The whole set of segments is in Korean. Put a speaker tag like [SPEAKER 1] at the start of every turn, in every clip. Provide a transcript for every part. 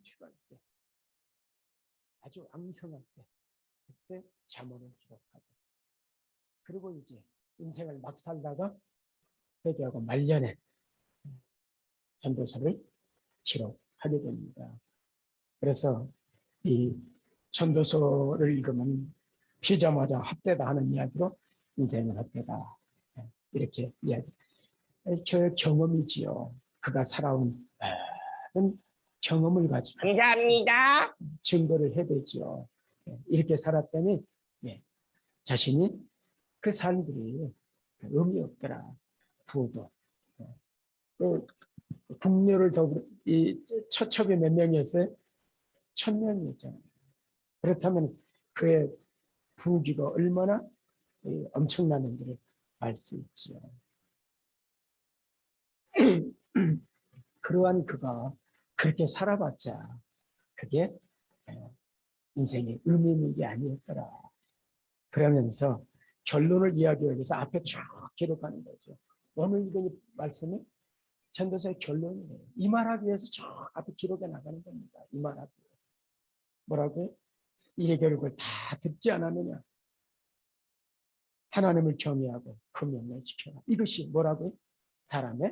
[SPEAKER 1] 필요할 때, 아주 왕성할 때, 그때 잠언을 기록하고, 그리고 이제 인생을 막 살다가 회개하고 말년에 전도서를 기록하게 됩니다. 그래서 이 전도서를 읽으면 피자마자 헛되다 하는 이야기로 인생은 헛되다, 이렇게 이야기. 저의 경험이지요. 그가 살아온 많은 경험을 가지고
[SPEAKER 2] 감사합니다.
[SPEAKER 1] 증거를 해대지요. 이렇게 살았더니 자신이 그 삶들이 의미 없더라. 부도 국료를 더불어 이 처첩이 몇 명이었어요? 1000명이었잖아요. 그렇다면 그의 부귀가 얼마나 엄청나는지를 알 수 있지요. 그러한 그가 그렇게 살아봤자 그게 인생의 의미 있는 게 아니었더라. 그러면서 결론을 이야기하기 위해서 앞에 쭉 기록하는 거죠. 오늘 읽은 말씀이 전도서의 결론이에요. 이 말하기 위해서 쭉 앞에 기록해 나가는 겁니다. 이 말하기 위해서. 뭐라고요? 이의 결국을 다 듣지 않았느냐. 하나님을 경외하고 그 명령을 지켜라. 이것이 뭐라고요? 사람이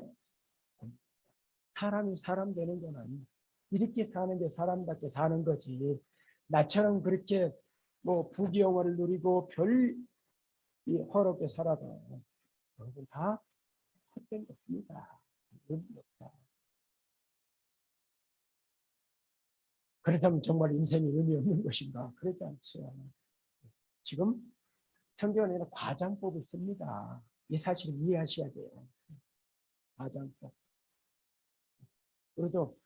[SPEAKER 1] 사람 되는 건 아니에요. 이렇게 사는 게 사람답게 사는 거지. 나처럼 그렇게 뭐 부귀영화를 누리고 별 허럽게 살아도 여러분 다 헛된 것입니다. 의미 없다. 그렇다면 정말 인생이 의미 없는 것인가? 그렇지 않죠. 지금 성경에는 과장법을 씁니다. 이 사실을 이해하셔야 돼요. 과장법. 우리도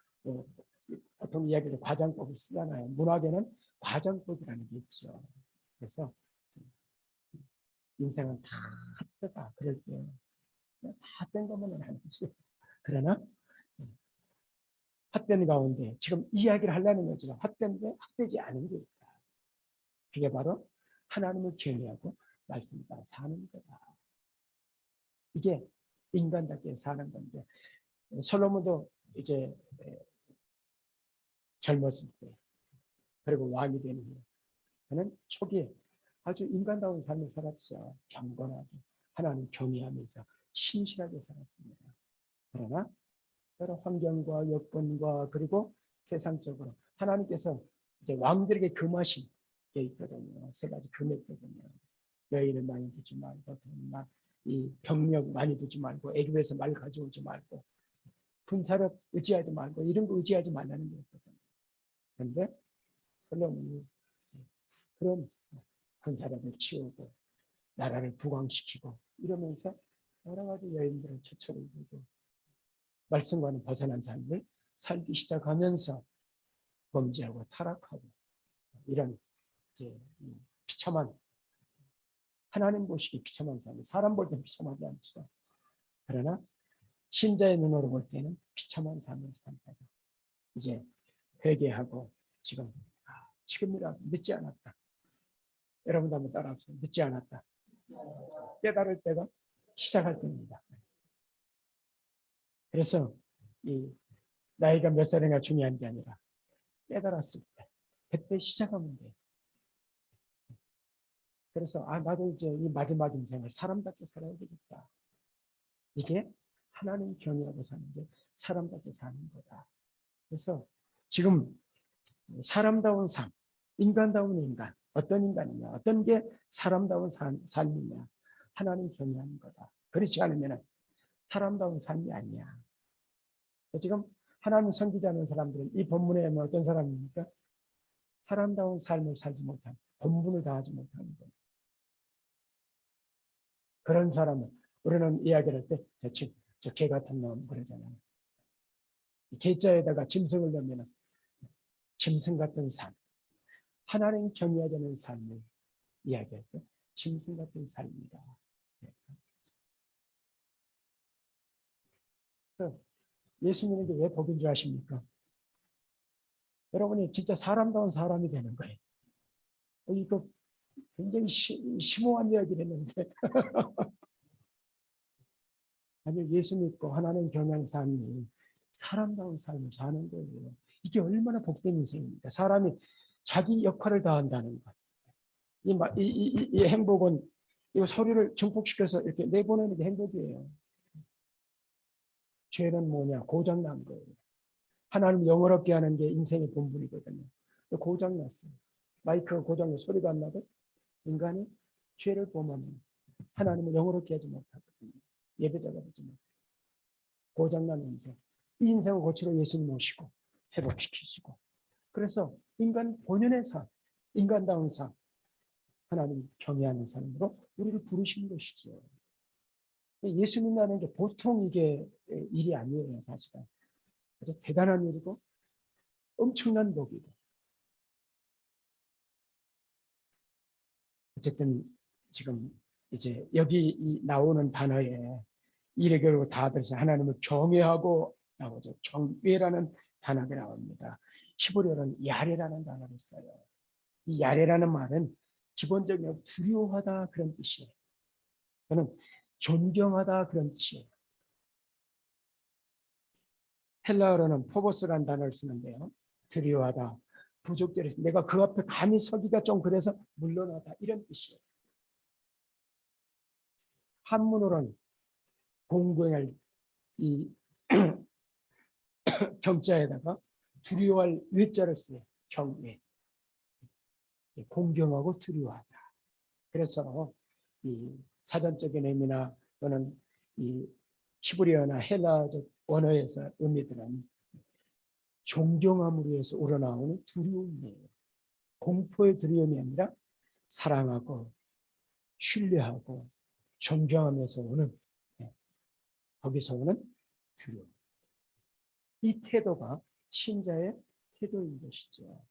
[SPEAKER 1] 보통 이야기를 과장법을 쓰잖아요. 문학에는 과장법이라는 게 있죠. 그래서 인생은 다 헛되다. 그럴 때 다 된 거면 아니지. 그러나 헛된 가운데 지금 이야기를 하려는 거지만 헛된데 헛되지 않은 게 있다. 그게 바로 하나님을 경외하고 말씀 따라 사는 거다. 이게 인간답게 사는 건데 솔로몬도 이제 젊었을 때 그리고 왕이 되는 후에 그는 초기에 아주 인간다운 삶을 살았죠. 경건하게 하나님 경외하면서 신실하게 살았습니다. 그러나 여러 환경과 여건과 그리고 세상적으로 하나님께서 이제 왕들에게 금하신 게 있거든요. 세 가지 금했거든요. 여인을 많이 두지 말고 이 병력 많이 두지 말고 애굽에서 말 가져오지 말고 군사력 의지하지 말고 이런 거 의지하지 말라는 거였거든요. 그런데 솔로몬이 그런 군사력을 키우고 나라를 부강시키고 이러면서 여러 가지 여인들의 처처를 두고 말씀과는 벗어난 삶을 살기 시작하면서 범죄하고 타락하고 이런 이제 비참한 하나님 보시기 비참한 삶, 사람 볼 때는 비참하지 않죠. 그러나 신자의 눈으로 볼 때는 비참한 삶을 산다가 이제 회개하고 지금이라 늦지 않았다. 여러분도 한번 따라하세요. 늦지 않았다. 깨달을 때가 시작할 때입니다. 그래서 이 나이가 몇 살인가 중요한 게 아니라 깨달았을 때 그때 시작하면 돼요. 그래서 나도 이제 이 마지막 인생을 사람답게 살아야 되겠다. 이게 하나님 경외하고 사는 게 사람답게 사는 거다. 그래서 지금 사람다운 삶, 인간다운 인간, 어떤 인간이냐, 어떤 게 사람다운 삶이냐, 하나님 경외하는 거다. 그렇지 않으면 사람다운 삶이 아니야. 지금 하나님 섬기자는 사람들은 이 본문에 어떤 사람입니까? 사람다운 삶을 살지 못한, 본분을 다하지 못하는 거예요. 그런 사람은 우리는 이야기를 할 때 대충 저 개 같은 놈 그러잖아요. 개자에다가 짐승을 넣으면 짐승 같은 삶, 하나님 경외하지 않는 삶을 이야기할 때 짐승 같은 삶이다. 예수님은 왜 복인 줄 아십니까? 여러분이 진짜 사람다운 사람이 되는 거예요. 이거 굉장히 심오한 이야기를 했는데 아니 예수 믿고 하나님 경외하는 삶이 사람다운 삶을 사는 거예요. 이게 얼마나 복된 인생입니까? 사람이 자기 역할을 다한다는 것. 이 행복은 이 소리를 증폭시켜서 이렇게 내보내는 게 행복이에요. 죄는 뭐냐? 고장난 거예요. 하나님 영어롭게 하는 게 인생의 본분이거든요. 고장났어요. 마이크가 고장나 소리가 안 나도 인간이 죄를 범하면 하나님을 영어롭게 하지 못하거든요. 예배자가 되지 못해요. 고장난 인생. 이 인생을 고치러 예수님 모시고 회복시키시고. 그래서 인간 본연의 삶, 인간다운 삶, 하나님 경외하는 삶으로 우리를 부르신 것이죠. 예수 믿는다는 게 보통 이게 일이 아니에요, 사실은. 아주 대단한 일이고 엄청난 복이고. 어쨌든 지금 이제 여기 나오는 단어에 이래 결국 다들 하나님을 경외하고 나오죠. 경외라는 단어가 나옵니다. 히브리어는 야레라는 단어를 써요. 이 야레라는 말은 기본적으로 두려워하다 그런 뜻이에요. 저는 존경하다 그런 뜻이에요. 헬라어로는 포보스라는 단어를 쓰는데요. 두려워하다, 부족절에서 내가 그 앞에 감히 서기가 좀 그래서 물러나다 이런 뜻이에요. 한문으로는 공경할 이 경자에다가 두려워할 외자를 써요. 경외. 공경하고 두려워하다. 그래서 이 사전적인 의미나 또는 이 히브리어나 헬라적 언어에서 의미들은 존경함으로 해서 우러나오는 두려움이에요. 공포의 두려움이 아니라 사랑하고 신뢰하고 존경하면서 오는, 거기서 오는 두려움. 이 태도가 신자의 태도인 것이죠.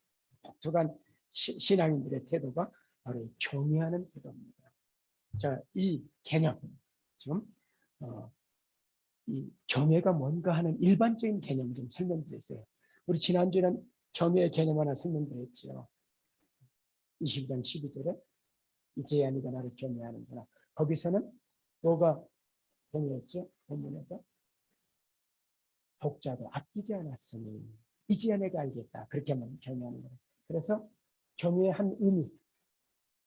[SPEAKER 1] 독특한 신앙인들의 태도가 바로 경외하는 태도입니다. 자, 이 개념, 지금 이 경외가 뭔가 하는 일반적인 개념을 좀 설명드렸어요. 우리 지난주에는 경외의 개념 하나 설명드렸죠. 22장 12절에 이제야 네가 나를 경외하는구나. 거기서는 뭐가 경외였죠? 본문에서 독자도 아끼지 않았으니 이제야 내가 알겠다. 그렇게 하면 경외하는 거예요. 그래서 경외의 한 의미,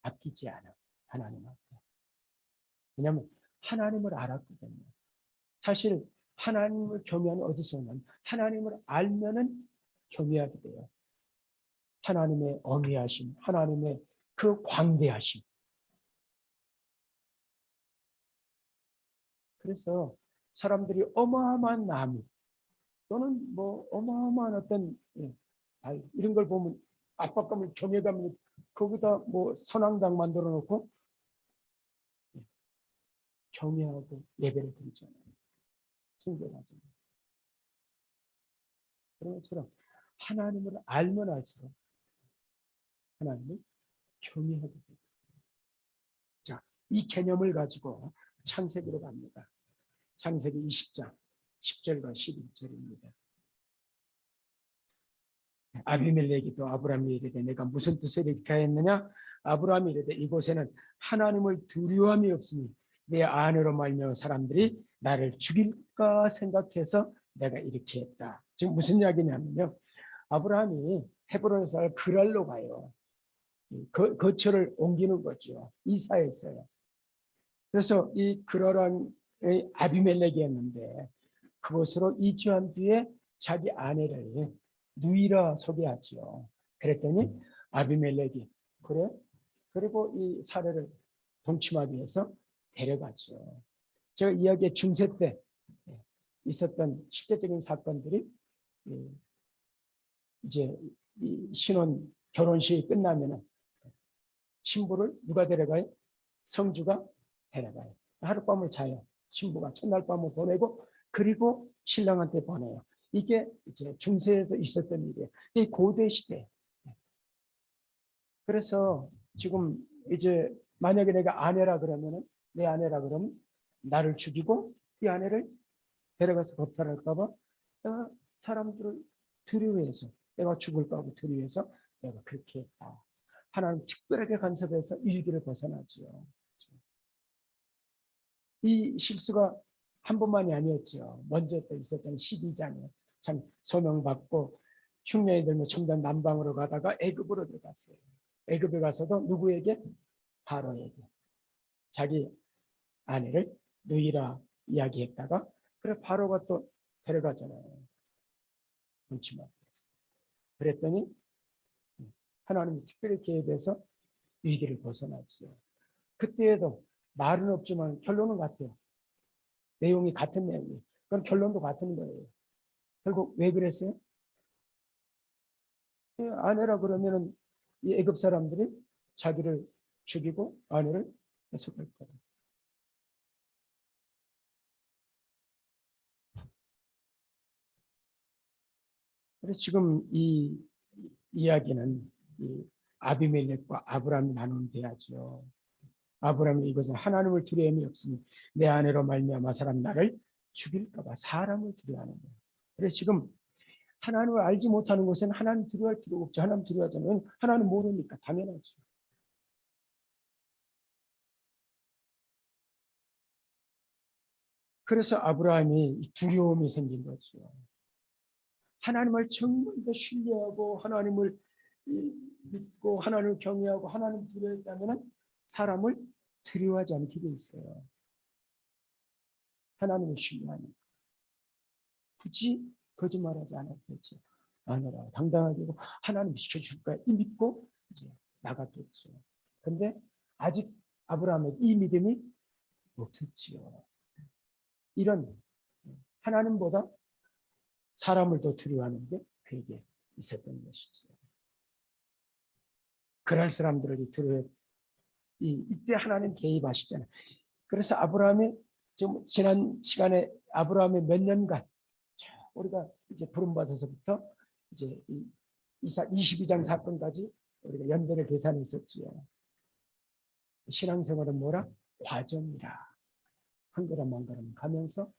[SPEAKER 1] 아끼지 않아. 하나님 앞에. 왜냐하면 하나님을 알았거든요. 사실 하나님을 경외하는 어디서 오면 하나님을 알면은 경외하게 돼요. 하나님의 어미하심, 하나님의 그 광대하심. 그래서 사람들이 어마어마한 나무 또는 뭐 어마어마한 어떤 이런 걸 보면 압박감을 경외감을 거기다 뭐 선앙당 만들어 놓고 경외하고 예배를 드리잖아요. 숭배하잖아요. 그런 것처럼 하나님을 알면 알수록 하나님을 경외하게 됩니다. 자, 이 개념을 가지고 창세기로 갑니다. 창세기 20장 10절과 11절입니다. 아비멜렉이 또 아브라함이 이르되 내가 무슨 뜻을 이렇게 하였느냐? 아브라함이 이르되 이곳에는 하나님을 두려움이 없으니 내 안으로 말미암아 사람들이 나를 죽일까 생각해서 내가 이렇게 했다. 지금 무슨 이야기냐면요. 아브라함이 헤브론에서 그랄로 가요. 거처를 옮기는 거죠. 이사했어요. 그래서 이 그랄은 아비멜렉이었는데 그곳으로 이주한 뒤에 자기 아내를 누이라 소개하지요. 그랬더니 아비멜렉이 그래? 그리고 이 사례를 동침하기 위해서 데려가죠. 제가 이야기의 중세 때 있었던 실제적인 사건들이 이제 신혼 결혼식이 끝나면은 신부를 누가 데려가요? 성주가 데려가요. 하룻밤을 자요. 신부가 첫날 밤을 보내고 그리고 신랑한테 보내요. 이게 이제 중세에서 있었던 일이에요. 이 고대 시대. 그래서 지금 이제 만약에 내가 아내라 그러면은 내 아내라 그러면 나를 죽이고 이 아내를 데려가서 법탈할까봐 사람들을 두려워해서 내가 죽을까 봐 두려워해서 내가 그렇게 했다. 하나님 특별하게 간섭해서 일기를 벗어나지요. 이 실수가 한 번만이 아니었죠. 먼저 또 있었던 12장에 참 소명받고 흉년이 들면 청전 남방으로 가다가 애굽으로 들어갔어요. 애굽에 가서도 누구에게? 바로에게 자기 아내를 누이라 이야기했다가 그래 바로가 또 데려가잖아요. 눈치 못 봤어요. 그랬더니 하나님이 특별히 개입해서 위기를 벗어나지요. 그때에도 말은 없지만 결론은 같아요. 내용이 같은 내용이에요. 그럼 결론도 같은 거예요. 결국 왜 그랬어요? 아내라 그러면은 이 애굽 사람들이 자기를 죽이고 아내를 해석할 거예요. 그래서 지금 이 이야기는 이 아비멜렉과 아브라함이 나눈 대화죠. 아브라함이 이것은 하나님을 두려움이 없으니 내 아내로 말미암아 사람 나를 죽일까봐 사람을 두려워하는 거예요. 그래서 지금 하나님을 알지 못하는 것은 하나님 두려워할 필요가 없죠. 하나님 두려워하잖아요. 하나님 모르니까 당연하죠. 그래서 아브라함이 두려움이 생긴 거죠. 하나님을 정말 더 신뢰하고 하나님을 믿고 하나님을 경외하고 하나님을 두려워했다면 사람을 두려워하지 않게 돼 있어요. 하나님을 신뢰하니 굳이 거짓말하지 않았겠죠. 아니라 당당하게 하나님 지켜줄 거야 이 믿고 이제 나갔겠죠. 근데 아직 아브라함의 이 믿음이 없었지요. 이런 하나님보다 사람을 더 두려워하는 게 그에게 있었던 것이죠. 그럴 사람들을 두려워 이때 하나님 개입하시잖아요. 그래서 아브라함이 지금 지난 시간에 아브라함의 몇 년간 우리가 이제 부름받아서부터 이제 22장 사건까지 우리가 연대를 계산했었지요. 신앙생활은 뭐라? 과정이라. 한 걸음 한 걸음 가면서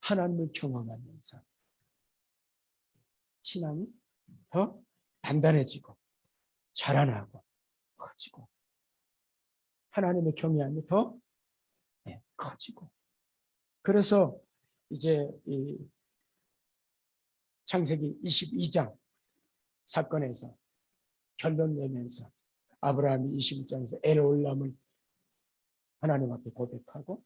[SPEAKER 1] 하나님을 경험하면서 신앙이 더 단단해지고 자라나고 커지고 하나님의 경외함이 더 커지고 그래서 이제 이 창세기 22장 사건에서 결론 내면서 아브라함이 21장에서 엘올람을 하나님 앞에 고백하고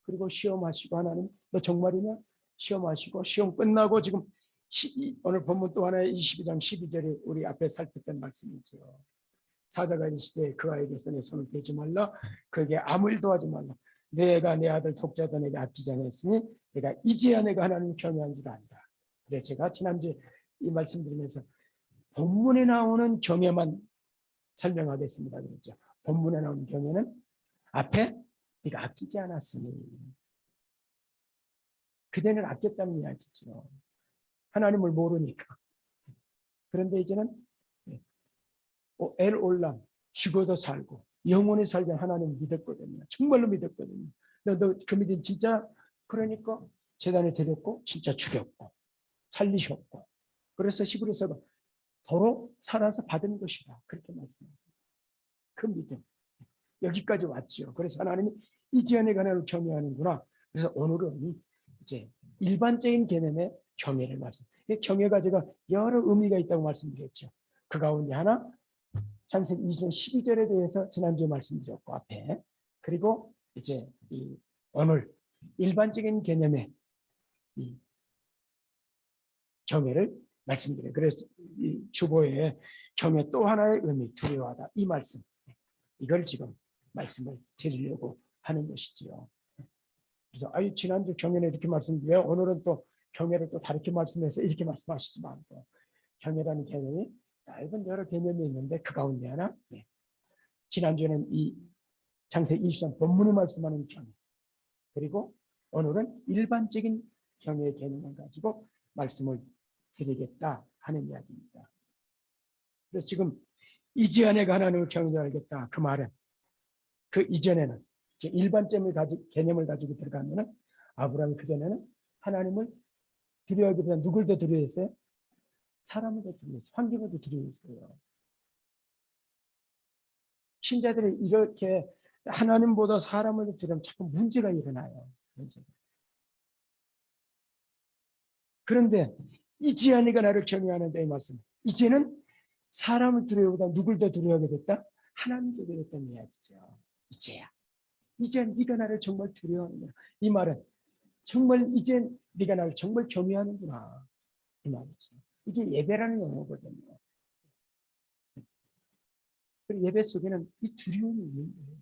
[SPEAKER 1] 그리고 시험하시고 하나님 너 정말이냐? 시험하시고 시험 끝나고 지금 오늘 본문 또 하나의 22장 12절에 우리 앞에 살폈던 말씀이죠. 사자가 이르시되 그 아이에게서 내 손을 대지 말라 그에게 아무 일도 하지 말라 내가 내 아들 독자도 내게 아끼지 않았으니 내가 이제야 내가 하나님을 경외한 줄 안다. 그래서 제가 지난주에 이 말씀 드리면서 본문에 나오는 경외만 설명하겠습니다. 그랬죠. 본문에 나오는 경외는 앞에 네가 아끼지 않았으니 그대는 아꼈다는 이야기죠. 하나님을 모르니까. 그런데 이제는 엘올람 죽어도 살고 영원히 살게 하나님을 믿었거든요. 정말로 믿었거든요. 너 그 믿음 진짜 그러니까 제단에 데렸고 진짜 죽였고 살리셨고 그래서 히브리서가 도로 살아서 받은 것이다. 그렇게 말씀합니다. 그 믿음. 여기까지 왔죠. 그래서 하나님이 이 지연의 가난을 경외하는구나. 그래서 오늘은 이제 일반적인 개념의 경외를 말씀. 경외가 제가 여러 의미가 있다고 말씀드렸죠. 그 가운데 하나 창세기 20장 12절에 대해서 지난주에 말씀드렸고 앞에 그리고 이제 이 오늘 일반적인 개념의 이 경외를 말씀드려요. 그래서 이 주보에 경외 또 하나의 의미 두려워하다 이 말씀 이걸 지금 말씀을 드리려고 하는 것이지요. 그래서 지난주 경외는 이렇게 말씀드려요. 오늘은 또 경외를 또 다르게 말씀해서 이렇게 말씀하시지 말고 경외라는 개념이 얇은 여러 개념이 있는데 그 가운데 하나 지난주에는 이 창세기 20장 본문을 말씀하는 경외 그리고 오늘은 일반적인 경외의 개념을 가지고 말씀을 드리겠다 하는 이야기입니다. 그래서 지금 이전에 하나님을 경외하겠다 그 말은 그 이전에는 일반적인 개념을 가지고 들어가면은 아브라함이 그 전에는 하나님을 두려워하기보다 누굴 더 두려워했어요? 사람을 더 두려워했어요. 환경을 더 두려워했어요. 신자들이 이렇게 하나님보다 사람을 더 두려우면 자꾸 문제가 일어나요. 문제가. 그런데 이제야 네가 나를 경외하는데 이 말씀. 이제는 사람을 두려워보다 누굴 더 두려워하게 됐다? 하나님께 됐다는 이야기죠. 이제야. 이제 네가 나를 정말 두려워하는구나. 이 말은 정말 이제 네가 나를 정말 경외하는구나. 이 말이죠. 이게 예배라는 용어거든요. 예배 속에는 이 두려움이 있는 거예요.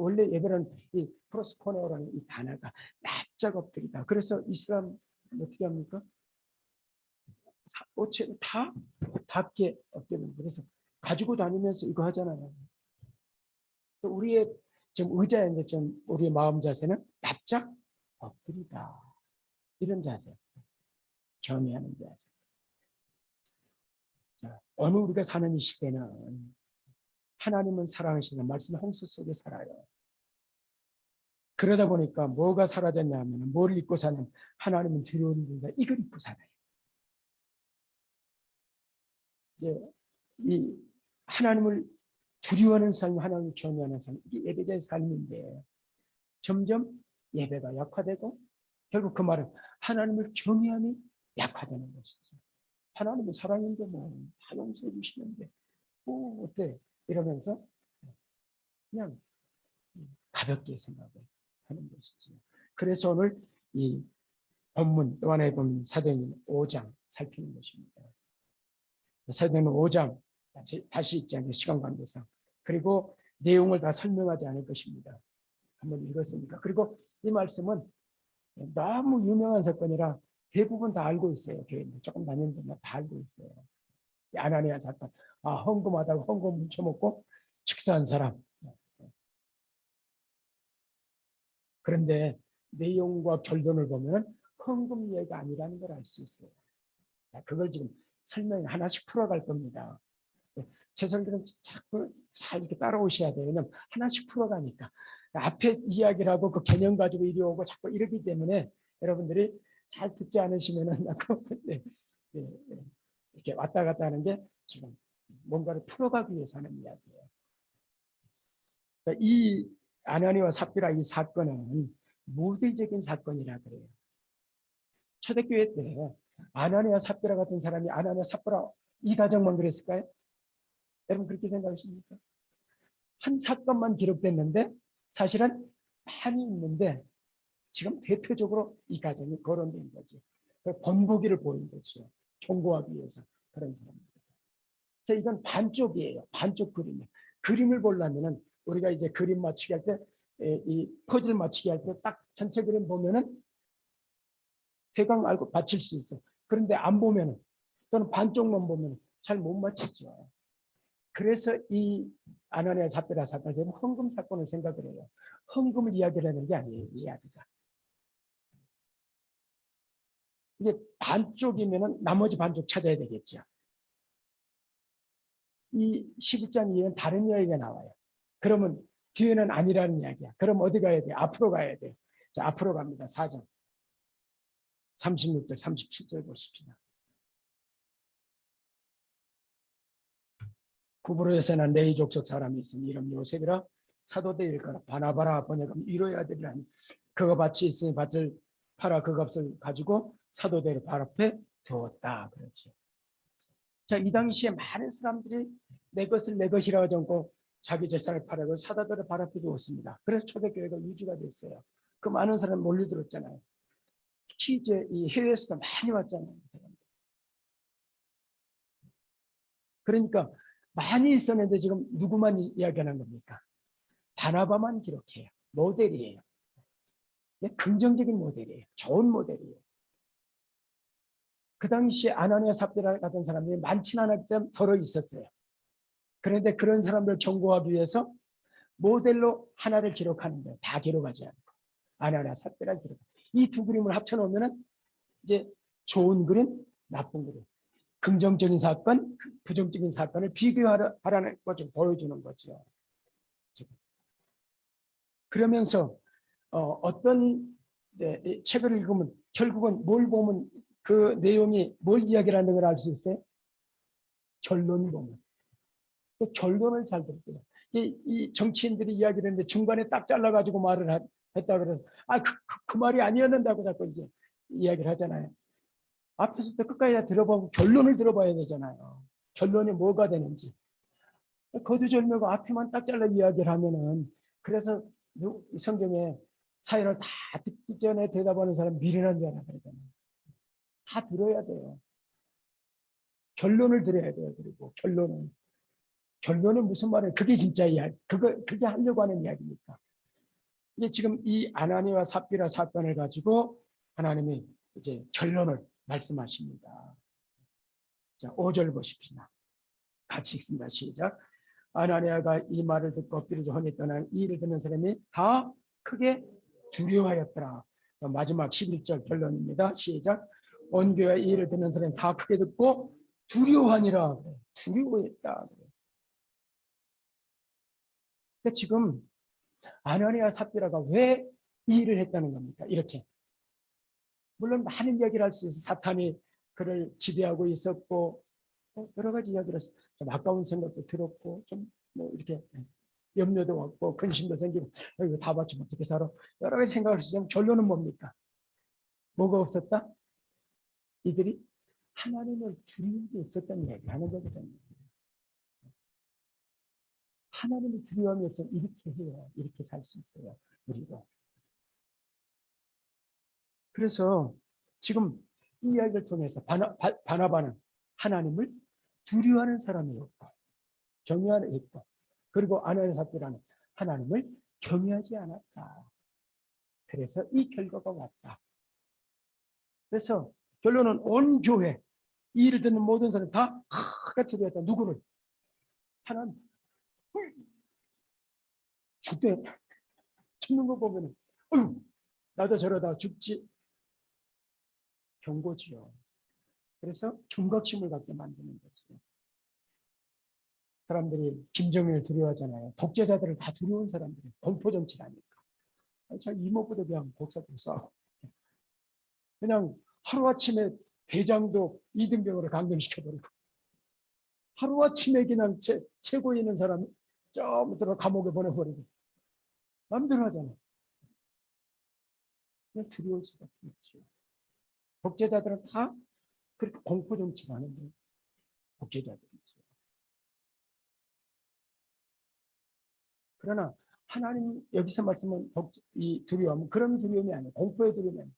[SPEAKER 1] 원래 예배는 이 프로스포네오라는 이 단어가 납작 엎드리다. 그래서 이슬람 어떻게 합니까? 옷에 다 닿게 엎드리는. 그래서 가지고 다니면서 이거 하잖아요. 또 우리의 지금 의자에 이제 좀 우리의 마음 자세는 납작 엎드리다. 이런 자세. 경외하는 자세. 어느 우리가 사는 이 시대는 하나님은 사랑하시는 말씀 홍수 속에 살아요. 그러다 보니까 뭐가 사라졌냐 하면 뭘 잊고 사는 하나님은 두려운 분이다. 이걸 잊고 살아요. 이제 이 하나님을 두려워하는 삶, 하나님을 경외하는 삶, 이게 예배자의 삶인데 점점 예배가 약화되고 결국 그 말은 하나님을 경외함이 약화되는 것이죠. 하나님은 사랑인데 뭐 다 용서해 주시는데 뭐 어때? 이러면서 그냥 가볍게 생각을 하는 것이죠. 그래서 오늘 이 본문 또 하나의 본문 사도행전 5장 살피는 것입니다. 사도행전 5장 다시 읽지 않게 시간 관계상 그리고 내용을 다 설명하지 않을 것입니다. 한번 읽었으니까. 그리고 이 말씀은 너무 유명한 사건이라 대부분 다 알고 있어요. 교회는 조금 다니는 분만 다 알고 있어요. 아나니아 사건. 헌금하다가 헌금 훔쳐먹고 축사한 사람. 그런데 내용과 결론을 보면 헌금 이야기가 아니라는 걸 알 수 있어요. 그걸 지금 설명 하나씩 풀어갈 겁니다. 최선들은 자꾸 잘 이렇게 따라오셔야 돼요. 왜냐면 하나씩 풀어가니까. 앞에 이야기를 하고 그 개념 가지고 이리 오고 자꾸 이러기 때문에 여러분들이 잘 듣지 않으시면은 이렇게 왔다 갔다 하는 게 지금 뭔가를 풀어가기 위해서 하는 이야기예요. 그러니까 이 아나니와 삽비라 이 사건은 모대적인 사건이라 그래요. 초대교회 때 아나니아 삽비라 같은 사람이 아나니아 삽비라 이 가정만 그랬을까요? 여러분 그렇게 생각하십니까? 한 사건만 기록됐는데 사실은 많이 있는데 지금 대표적으로 이 가정이 거론된 거죠. 번복이를 보인 거죠. 경고하기 위해서 그런 사람들. 그래서 이건 반쪽이에요. 반쪽 그림이에요. 그림을 보려면은 우리가 이제 그림 맞추기 할 때 이 퍼즐 맞추기 할 때 딱 전체 그림 보면은 대강 알고 맞힐 수 있어요. 그런데 안 보면은 또는 반쪽만 보면 잘 못 맞히죠. 그래서 이 아나니아 삽비라 사건을 되면 헌금 사건을 생각을 해요. 헌금을 이야기를 하는 게 아니에요. 이야기가. 이게 반쪽이면은 나머지 반쪽 찾아야 되겠죠. 이 11장 이후에는 다른 이야기가 나와요. 그러면 뒤에는 아니라는 이야기야. 그럼 어디 가야 돼? 앞으로 가야 돼. 자, 앞으로 갑니다. 4장. 36절, 37절 보십시다. 구브로에서 난 레위 족속 사람이 있으니 이름 요셉이라 사도되 일거라 바나바라 번역하면 이로의 아들이라니 그가 밭이 있으니 밭을 팔아 그 값을 가지고 사도들의 발 앞에 두었다. 그렇죠. 자, 이 당시에 많은 사람들이 내 것을 내 것이라고 정고 자기 재산을 팔아고 사도들의 발 앞에 두었습니다. 그래서 초대교회가 유지가 됐어요. 그 많은 사람이 몰려들었잖아요. 특히 이제 이 해외에서도 많이 왔잖아요. 그러니까 많이 있었는데 지금 누구만 이야기하는 겁니까? 바나바만 기록해요. 모델이에요. 긍정적인 모델이에요. 좋은 모델이에요. 그 당시에 아나니아 삽비라 같은 사람들이 많지는 않았기 때문에 덜어 있었어요. 그런데 그런 사람들 경고하기 위해서 모델로 하나를 기록하는 거예요. 다 기록하지 않고. 아나니아 삽비라 기록. 이 두 그림을 합쳐놓으면 이제 좋은 그림, 나쁜 그림. 긍정적인 사건, 부정적인 사건을 비교하라는 것을 보여주는 거죠. 그러면서 어떤 책을 읽으면 결국은 뭘 보면 그 내용이 뭘 이야기를 하는 걸 알 수 있어요? 결론을 보면. 그 결론을 잘 들어요. 이 정치인들이 이야기를 했는데 중간에 딱 잘라가지고 말을 했다 그래서 그 말이 아니었는다고 자꾸 이제 이야기를 하잖아요. 앞에서부터 끝까지 다 들어보고 결론을 들어봐야 되잖아요. 결론이 뭐가 되는지. 거두절미하고 앞에만 딱 잘라 이야기를 하면은, 그래서 성경에 사연을 다 듣기 전에 대답하는 사람 미련한 자라 그러잖아요. 다 들어야 돼요. 결론을 들어야 돼요. 그리고 결론은 무슨 말이에요? 그게 진짜 이야기. 그게 하려고 하는 이야기니까. 이게 지금 이 아나니와 삽비라 사건을 가지고 하나님이 이제 결론을 말씀하십니다. 자, 5절 보십시다. 같이 읽습니다. 시작. 아나니아가 이 말을 듣고 엎드려져 혼이 떠난 이 일을 듣는 사람이 다 크게 두려워하였더라. 마지막 11절 결론입니다. 시작. 온 교회 이 일을 듣는 사람이 다 크게 듣고 두려워하니라. 두려워했다. 그러니까 지금 아나니아 삽비라가 왜 이 일을 했다는 겁니까? 이렇게. 물론 많은 이야기를 할 수 있어. 사탄이 그를 지배하고 있었고 여러 가지 이야기를 했어. 좀 아까운 생각도 들었고 좀 뭐 이렇게 염려도 왔고 근심도 생기고 이거 다 바치면 어떻게 살아? 여러 가지 생각을 하시지만 결론은 뭡니까? 뭐가 없었다? 이들이 하나님을 두려움이 없었다는 얘기 하는 거거든요. 하나님을 두려움이 없으면 이렇게 해요. 이렇게 살 수 있어요. 우리도. 그래서 지금 이 이야기를 통해서 바나바는 하나님을 두려워하는 사람이었고 경외하는 있고, 그리고 아나니아 삽비라는 하나님을 경외하지 않았다. 그래서 이 결과가 왔다. 그래서 결론은 온 교회, 이 일을 듣는 모든 사람 다 크게 두려워했다. 누구를? 하나님. 죽대. 죽는 거 보면 나도 저러다 죽지. 경고지요. 그래서 경각심을 갖게 만드는 거죠. 사람들이 김정일을 두려워하잖아요. 독재자들을 다 두려운 사람들이 공포정치라니까. 저 이모부도 그냥 복사도 싸워. 그냥 하루아침에 대장도 이등병으로 강경시켜버리고 하루아침에 그냥 최고에 있는 사람 저부터 감옥에 보내버리고 마음대로 하잖아. 그냥 두려울 수밖에 없죠. 독재자들은 다 그렇게 공포정치를 하는데 독재자들이죠. 그러나 하나님 여기서 말씀은 이 두려움, 그런 두려움이 아니에요. 공포의 두려움이 아니에요.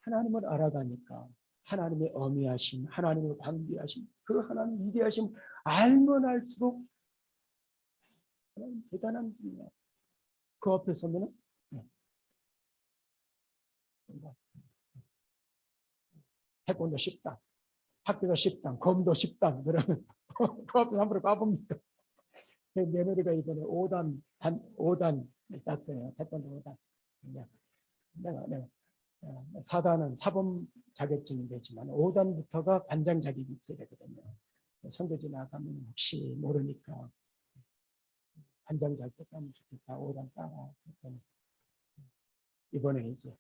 [SPEAKER 1] 하나님을 알아가니까 하나님의 어미하심, 하나님의 광대하심, 그 하나님 위대하심 알면 알수록 하나님 대단한 분이야. 그 앞에 서면은 태권도 10단, 학교도 10단, 검도 10단 그러면 그 앞에 한번 가봅니까? 며느리가 이번에 5단 땄어요. 태권도 5단. 내가 4단은 사범 자격증이 되지만 5단부터가 반장 자격이 있게 되거든요. 선교지 나가면 혹시 모르니까 반장 자격 따면 좋겠다. 5단 따라. 이번에 이제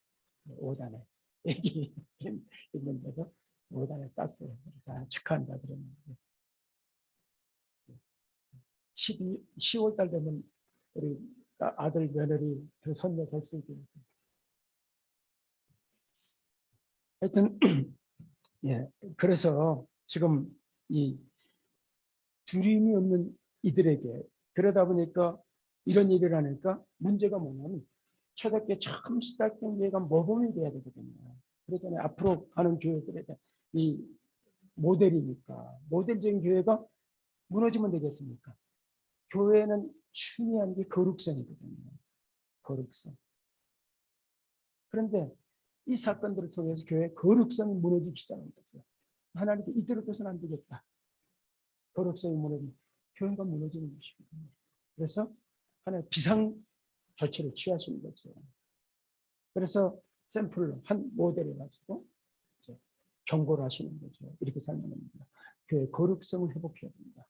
[SPEAKER 1] 5단에 애기 있는데도 5단에 땄어요. 그래서 축하한다 그랬는데 10월 달 되면 우리 아들 며느리 두 손녀 될 수 있게. 하여튼 예, 그래서 지금 이 두려움이 없는 이들에게 그러다 보니까 이런 일을 하니까 문제가 뭐냐면 초대교회 처음 시작된 교회가 모범이 돼야 되거든요. 그랬잖아요. 앞으로 가는 교회들에 이 모델이니까 모델적인 교회가 무너지면 되겠습니까? 교회는 중요한 게 거룩성이거든요. 거룩성. 그런데 이 사건들을 통해서 교회의 거룩성이 무너지기 시작한 거죠. 하나님께 이대로 둬서는 안 되겠다. 거룩성이 무너지면 교회가 무너지는 것이거든요. 그래서 하나님 비상 조치를 취하시는 거죠. 그래서 샘플로 한 모델을 가지고 이제 경고를 하시는 거죠. 이렇게 살면 됩니다. 교회의 거룩성을 회복해야 됩니다.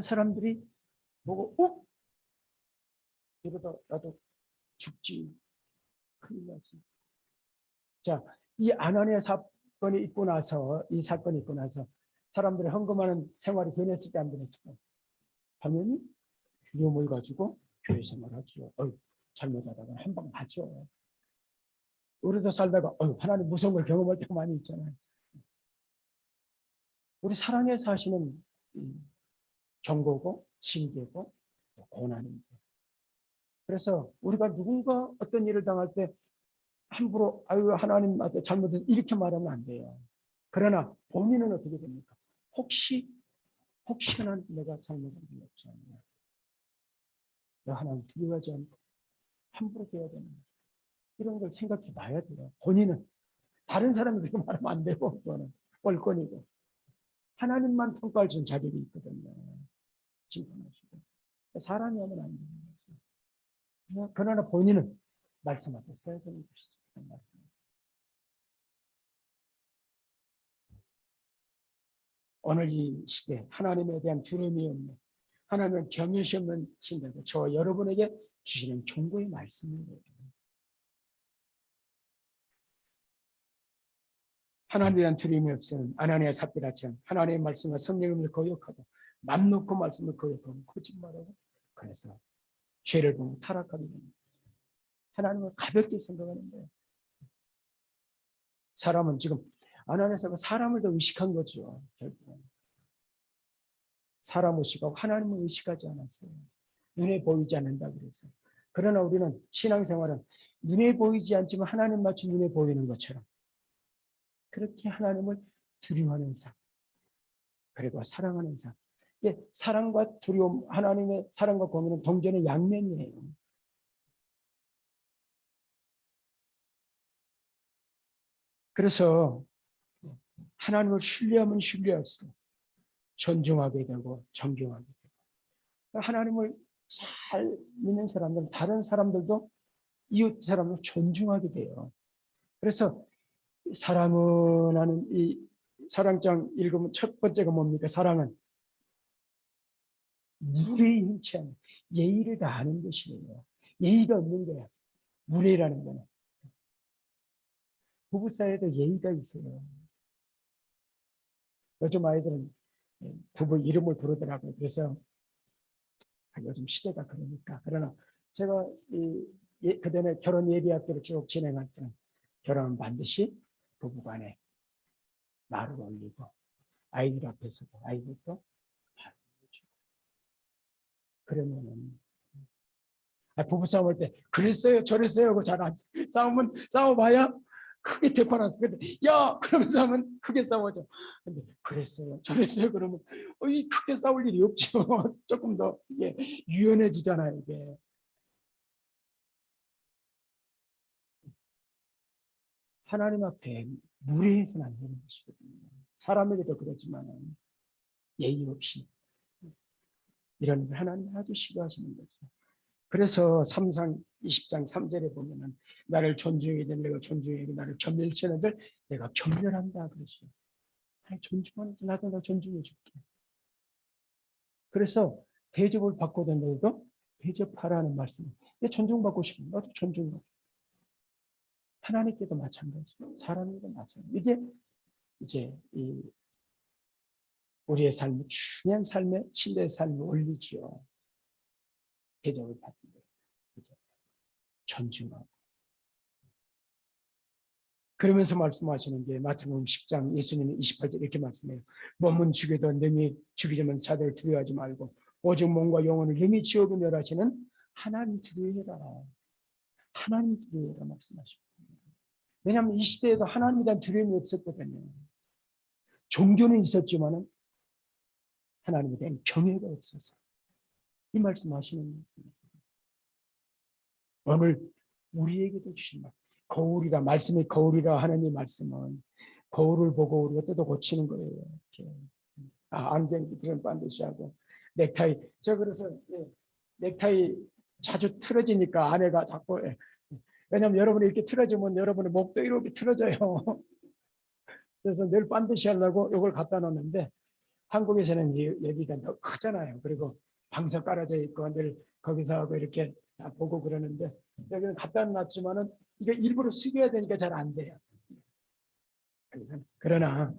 [SPEAKER 1] 사람들이 보고 이러다 나도 죽지. 큰일 나지. 자, 이 아나니아 사건이 있고 나서 이 사건이 있고 나서 사람들이 헌금하는 생활이 변했을 때 안 변했을까요? 당연히 두려움을 가지고 교회 생활하죠. 잘못하다가 한 방 맞죠. 우리도 살다가 하나님 무서운 걸 경험할 때가 많이 있잖아요. 우리 사랑해서 하시는 경고고 징계고 고난입니다. 그래서 우리가 누군가 어떤 일을 당할 때 함부로 아유 하나님한테 잘못해서 이렇게 말하면 안 돼요. 그러나 본인은 어떻게 됩니까? 혹시나 내가 잘못한 게 없지 않냐. 내가 하나님 두려워하지 않고 함부로 돼야 되는 이런 걸 생각해 봐야 돼요. 본인은 다른 사람이 그렇게 말하면 안 되고 그거는 꼴권이고 하나님만 평가할 수 있는 자격이 있거든요. 칭찬하시고 사람이 하면 안 되는 거죠. 그러나 본인은 말씀 앞에 써야 되는 것이죠. 오늘 이 시대 하나님에 대한 두려움이 없는 하나님은 경외시 없는 신들도 저 여러분에게 주시는 경고의 말씀이에요. 하나님에 대한 두려움이 없으면 아나니아 삽비라처럼 하나님의 말씀과 성령님을 거역하고 맘 놓고 말씀을 거역하고 거짓말하고 그래서 죄를 보면 타락하게 됩니다. 하나님을 가볍게 생각하는 거예요. 사람은 지금 아나니아가 사람을 더 의식한 거죠. 결국은. 사람 의식하고 하나님을 의식하지 않았어요. 눈에 보이지 않는다 그래서. 그러나 우리는 신앙생활은 눈에 보이지 않지만 하나님 마치 눈에 보이는 것처럼 그렇게 하나님을 두려워하는 삶 그리고 사랑하는 삶. 사랑과 두려움, 하나님의 사랑과 공의는 동전의 양면이에요. 그래서 하나님을 신뢰하면 신뢰할수록 존중하게 되고 존경하게 되고 하나님을 잘 믿는 사람들은 다른 사람들도 이웃 사람을 존중하게 돼요. 그래서 사랑은 하는 이 사랑장 읽으면 첫 번째가 뭡니까? 사랑은 무례히 흔치 않은 예의를 다하는 것이에요. 예의가 없는 거야. 무례라는 거는. 부부 사이에도 예의가 있어요. 요즘 아이들은 부부 이름을 부르더라고요. 그래서 요즘 시대가 그러니까. 그러나 제가 그전에 결혼 예비학교를 쭉 진행할 때는 결혼은 반드시 부부간에 말을 올리고 아이들 앞에서도 아이들도 말을 올려주고 그러면은 부부싸움 할 때 그랬어요 저랬어요 하고 잘 안 싸우면 싸워봐야 크게 대파 났어. 근데 야 그러면서 하면 크게 싸워져. 근데 그랬어요 저랬어요 그러면 이 크게 싸울 일이 없죠. 조금 더 이게 유연해지잖아요. 이게 하나님 앞에 무례해서는 안 되는 것이거든요. 사람에게도 그렇지만 예의 없이 이런 걸 하나님 아주 싫어하시는 거죠. 그래서 3상 20장 3절에 보면은 나를 존중해야 될 내가 존중해야 나를 겸멸치는 들 내가 겸멸한다 그러죠. 존중하는 나도 나 존중해 줄게. 그래서 대접을 받고던 너도 대접하라는 말씀. 존중받고 싶으면 나도 존중받고. 하나님께도 마찬가지고 사람에게도 마찬가지. 이게 이제 우리의 삶, 중요한 삶의 신뢰의 삶을 올리지요. 대접을 받는 거예요. 존중하고. 그러면서 말씀하시는 게 마태복음 10장 예수님은 28절 이렇게 말씀해요. 몸은 죽여도 능히 죽이려면 자들 두려워하지 말고 오직 몸과 영혼을 능히 지옥에 멸하시는 하나님 두려워해라. 하나님 두려워해라 말씀하십니다. 왜냐하면 이 시대에도 하나님에 대한 두려움이 없었거든요. 종교는 있었지만은 하나님에 대한 경외가 없어서 이 말씀하시는 거죠. 오늘 우리에게도 주신 말 거울이라 말씀이 거울이라 하나님의 말씀은 거울을 보고 우리가 뜯어 고치는 거예요. 이렇게. 안경 그런 반드시 하고 넥타이 그래서 넥타이 자주 틀어지니까 아내가 자꾸 왜냐하면 여러분이 이렇게 틀어지면 여러분의 목도 이렇게 틀어져요. 그래서 늘 반드시 하려고 이걸 갖다 놓는데 한국에서는 여기가 너무 크잖아요. 그리고 방석 깔아져 있고 늘 거기서 하고 이렇게 보고 그러는데 여기는 갖다 놨지만은 이게 일부러 숙여야 되니까 잘 안 돼요. 그러나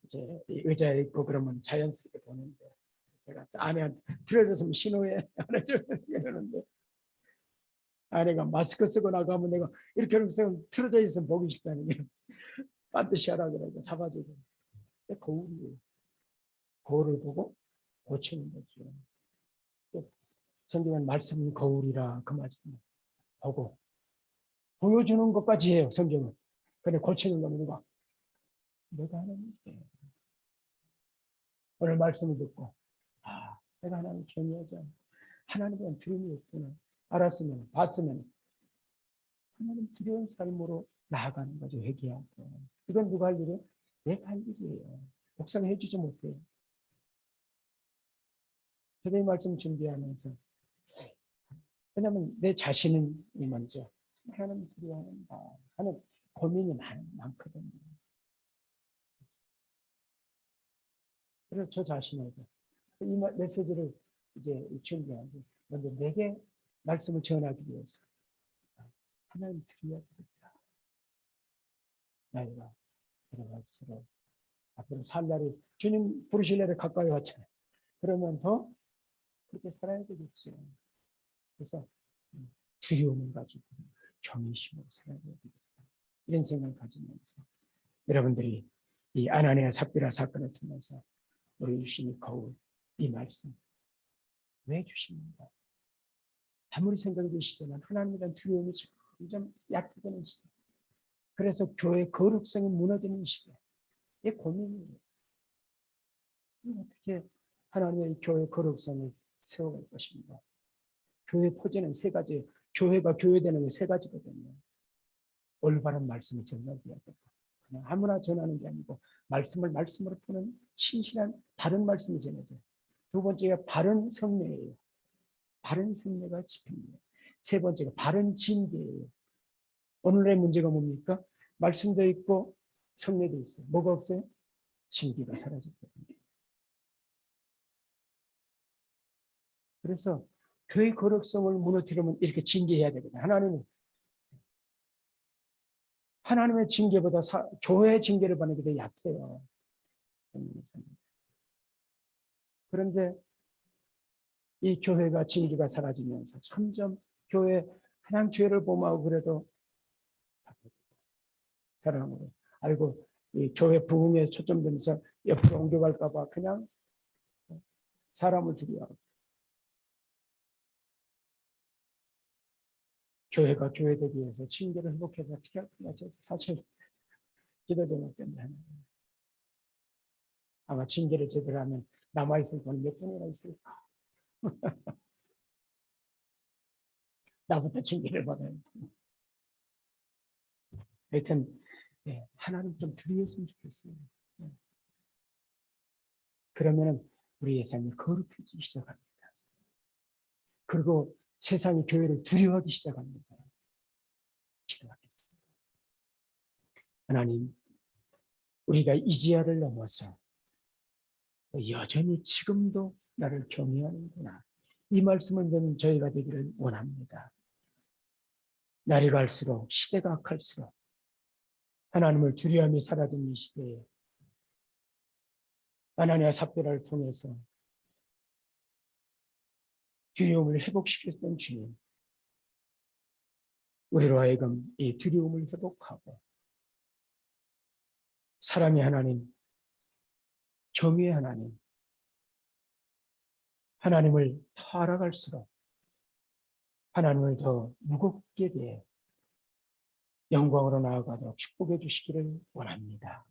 [SPEAKER 1] 이제 의자에 있고 그러면 자연스럽게 보는데 제가 아내한테 틀어졌으면 신호해 안 해줘야 되는데 아내가 마스크 쓰고 나가면 내가 이렇게 틀어져 있으면 보기 싫다는 게 반드시 하라 그러고 잡아주고. 거울이에요. 거울을 보고 고치는 거죠. 성경은 말씀은 거울이라 그 말씀 보고 보여주는 것까지 해요. 성경은. 근데 고치는 건 누가? 내가 하나님. 오늘 말씀을 듣고 내가 하나님 경외하지 않고 하나님에 대한 두려움이 없구나 알았으면 봤으면 하나님 두려운 삶으로 나아가는 거죠. 회개하고. 이건 누가 할 일이에요? 내가 할 일이에요. 복상해 주지 못해요. 저도 이 말씀 준비하면서 왜냐하면 내 자신은 먼저 하나님 두려워한다 하는 고민이 많거든요. 그래서 저 자신에게 이 메시지를 이제 준비하고 먼저 내게 말씀을 전하기 위해서 하나님 두려워하겠다. 나이가 들어갈수록 앞으로 살 날이 주님 부르실 날에 가까이 왔잖아요. 그러면 더 그렇게 살아야 되겠죠. 그래서 두려움을 가지고 경외심으로 살아야 되겠다. 이런 생각을 가지면서 여러분들이 이 아나니아 삽비라 사건을 통해서 우리 주신 거울 이 말씀 왜 주십니까? 아무리 생각이 드시지만 하나님에 대한 두려움이 점점 약해지는 시대. 그래서 교회의 거룩성이 무너지는 시대. 이게 고민이에요. 어떻게 하나님의 교회의 거룩성을 세워갈 것입니다. 교회 포지는 세 가지, 교회가 교회되는 게 세 가지거든요. 올바른 말씀을 전하게 해야 되고 그냥 아무나 전하는 게 아니고 말씀을 말씀으로 푸는 신실한 바른 말씀이 전해져요. 두 번째가 바른 성례예요. 바른 성례가 집행이에요. 세 번째가 바른 진리예요. 오늘의 문제가 뭡니까? 말씀도 있고 성례도 있어요. 뭐가 없어요? 진리가 사라졌거든요. 그래서 교회 거룩성을 무너뜨리면 이렇게 징계해야 되거든요. 하나님의 징계보다 교회의 징계를 받는 게 더 약해요. 그런데 이 교회가 징계가 사라지면서 점점 교회 그냥 죄를 범하고 그래도 사랑으로 알고 이 교회 부흥에 초점되면서 옆으로 옮겨갈까 봐 그냥 사람을 두려워하고 교회가 교회되기 위해서 징계를 회복해서 어떻게 할 거냐. 사실 기도 제목 때문에 아마 징계를 제대로 하면 남아있을 돈 몇 분이나 있을까. 나부터 징계를 받아요. 하여튼 하나님 좀 두려웠으면 좋겠어요. 그러면 우리의 삶이 거룩해지기 시작합니다. 그리고 세상이 교회를 두려워하기 시작합니다. 기도하겠습니다. 하나님, 우리가 이지아를 넘어서 여전히 지금도 나를 경외하는구나. 이 말씀을 듣는 저희가 되기를 원합니다. 날이 갈수록 시대가 악할수록 하나님을 두려움이 사라진 이 시대에 아나니아 삽비라를 통해서 두려움을 회복시켰던 주님, 우리로 하여금 이 두려움을 회복하고 사랑의 하나님, 경외의 하나님, 하나님을 더 알아갈수록 하나님을 더 무겁게 대해 영광으로 나아가도록 축복해 주시기를 원합니다.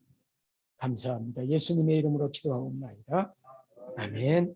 [SPEAKER 1] 감사합니다. 예수님의 이름으로 기도하옵나이다. 아멘.